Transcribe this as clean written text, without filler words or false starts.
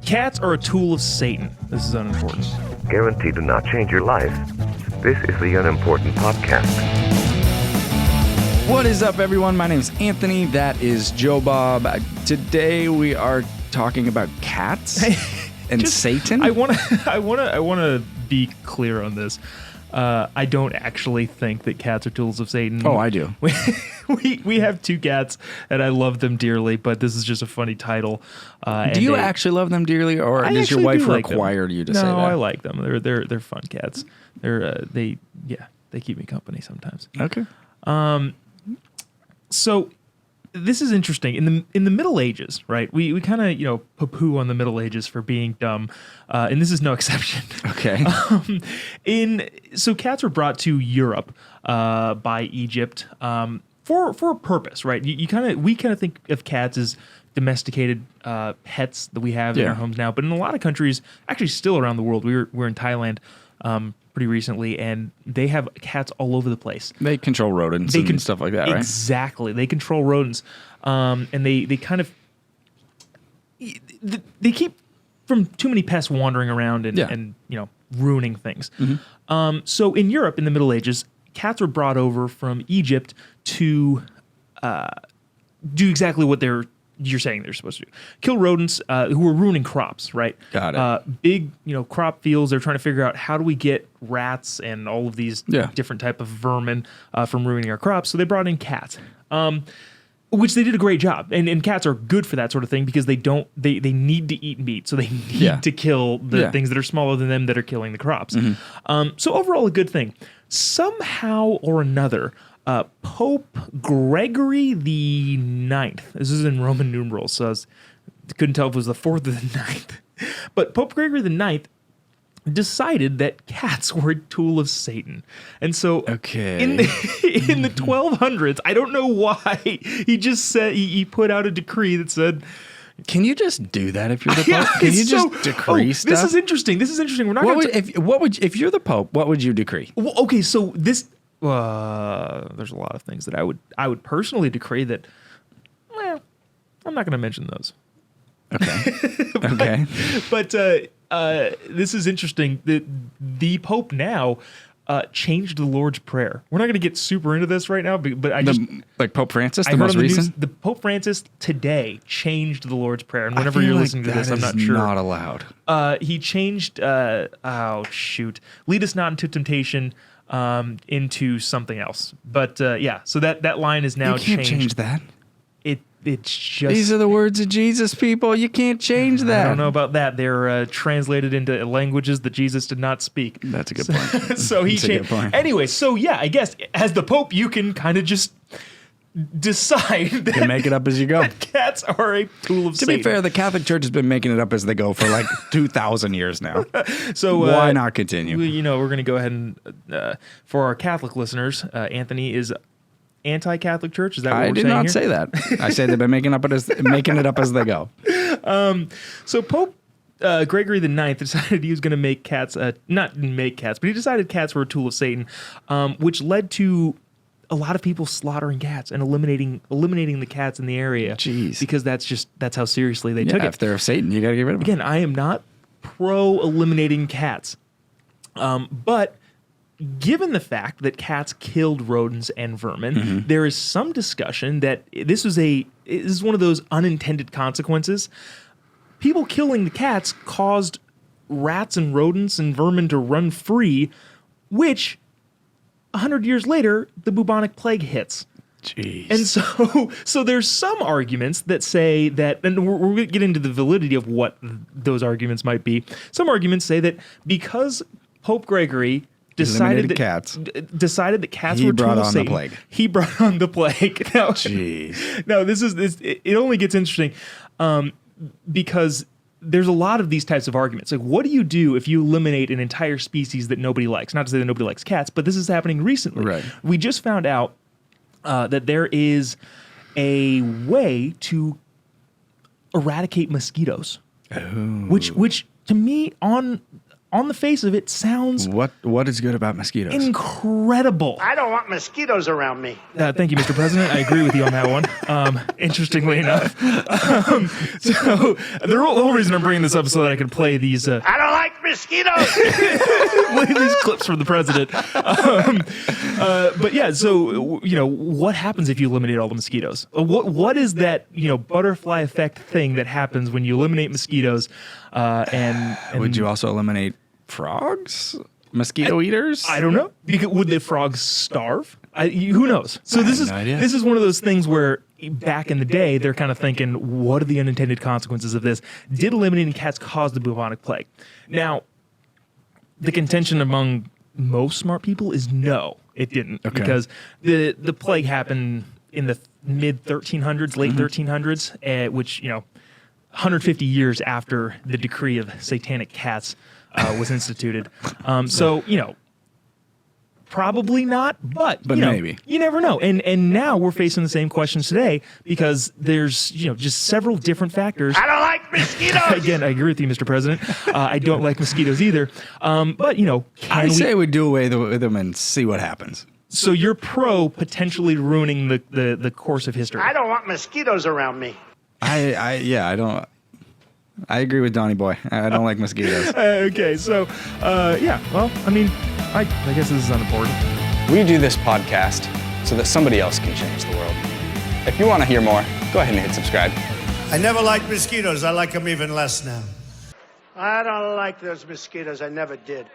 Cats are a tool of Satan. This is Unimportant. Guaranteed to not change your life. This is the Unimportant Podcast. What is up, everyone? My name is Anthony. That is Joe Bob. Today we are talking about cats and Satan. I want to be clear on this. I don't actually think that cats are tools of Satan. Oh, I do. We have two cats, and I love them dearly, but this is just a funny title. Do you actually love them dearly, or does your wife require you to say that? No, I like them. They're fun cats. They keep me company sometimes. Okay. So this is interesting. In the Middle Ages, right? We kind of poo-poo on the Middle Ages for being dumb, and this is no exception. Okay. So cats were brought to Europe by Egypt for a purpose, right? We kind of think of cats as domesticated pets that we have in our homes now, but in a lot of countries, actually still around the world. We're in Thailand pretty recently, and they have cats all over the place. They control rodents and stuff like that, right? Exactly. They control rodents, and they kind of they keep from too many pests wandering around and ruining things. Mm-hmm. So in Europe in the Middle Ages, cats were brought over from Egypt to do exactly what you're saying they're supposed to do. Kill rodents who were ruining crops, right? Got it. Big, crop fields. They're trying to figure out how do we get rats and all of these different type of vermin from ruining our crops. So they brought in cats, which they did a great job. And cats are good for that sort of thing because they need to eat meat. So they need to kill the things that are smaller than them that are killing the crops. Mm-hmm. So overall, a good thing. Somehow or another, Pope Gregory the Ninth. This is in Roman numerals, so I couldn't tell if it was the 4th or the 9th. But Pope Gregory the Ninth decided that cats were a tool of Satan. And so in the 1200s, I don't know why, he just said, he put out a decree that said, can you just do that if you're the Pope? Can you just decree stuff? This is interesting. We're not going to... If you're the Pope, what would you decree? Well, okay, so this... there's a lot of things that I would personally decree that. Well, I'm not going to mention those. Okay. But this is interesting. The Pope now changed the Lord's Prayer. We're not going to get super into this right now, but like Pope Francis, the most recent. The Pope Francis today changed the Lord's Prayer, and whenever you're listening to this, I'm not sure. Not allowed. He changed. Lead us not into temptation. Into something else, but so that line is now changed. You can't change that. It's just these are the words of Jesus, people. You can't change that. I don't know about that. They're translated into languages that Jesus did not speak. That's a good point. So he changed. Anyway, so I guess as the Pope, you can kind of just decide that you can make it up as you go. That cats are a tool of Satan. To be fair, the Catholic Church has been making it up as they go for like 2,000 years now. So why not continue? We're going to go ahead and for our Catholic listeners, Anthony is anti-Catholic Church. Is that what we're saying? I did not say that. I say they've been making it up as they go. So Pope Gregory the Ninth decided he was going to make cats, not make cats, but he decided cats were a tool of Satan, which led to a lot of people slaughtering cats and eliminating the cats in the area. Jeez. Because that's how seriously they took it. If they're of Satan, you got to get rid of them. Again, I am not pro eliminating cats. But given the fact that cats killed rodents and vermin, there is some discussion that this is one of those unintended consequences. People killing the cats caused rats and rodents and vermin to run free, which 100 years later, the bubonic plague hits. Jeez. And so there's some arguments that say that, and we're going to get into the validity of what those arguments might be. Some arguments say that because Pope Gregory decided that cats were tools of Satan, he brought on the plague. Now, jeez. Now it only gets interesting because there's a lot of these types of arguments. Like, what do you do if you eliminate an entire species that nobody likes? Not to say that nobody likes cats, but this is happening recently. Right. We just found out that there is a way to eradicate mosquitoes, which to me on on the face of it, sounds what is good about mosquitoes? Incredible. I don't want mosquitoes around me. Thank you, Mr. President. I agree with you on that one. Interestingly enough. So the whole reason I'm bringing this up is so that I can play these. I don't like mosquitoes. These clips from the president. But yeah, so what happens if you eliminate all the mosquitoes? What is that butterfly effect thing that happens when you eliminate mosquitoes? And would you also eliminate frogs? Mosquito eaters? I don't know. Would the frogs starve? Who knows? So this is one of those things where back in the day they're kind of thinking, what are the unintended consequences of this? Did eliminating cats cause the bubonic plague? Now, the contention among most smart people is no, it didn't, because the plague happened in the mid 1300s, late 1300s, which 150 years after the decree of satanic cats was instituted. So probably not, but maybe. You never know. And now we're facing the same questions today because there's just several different factors. I don't like mosquitoes. Again, I agree with you, Mr. President. I don't like mosquitoes either. But I say we do away with them and see what happens. So you're pro potentially ruining the course of history. I don't want mosquitoes around me. I don't. I agree with Donnie Boy. I don't like mosquitoes. Okay, so well, I guess this is unimportant. We do this podcast so that somebody else can change the world. If you want to hear more, go ahead and hit subscribe. I never liked mosquitoes. I like them even less now. I don't like those mosquitoes. I never did.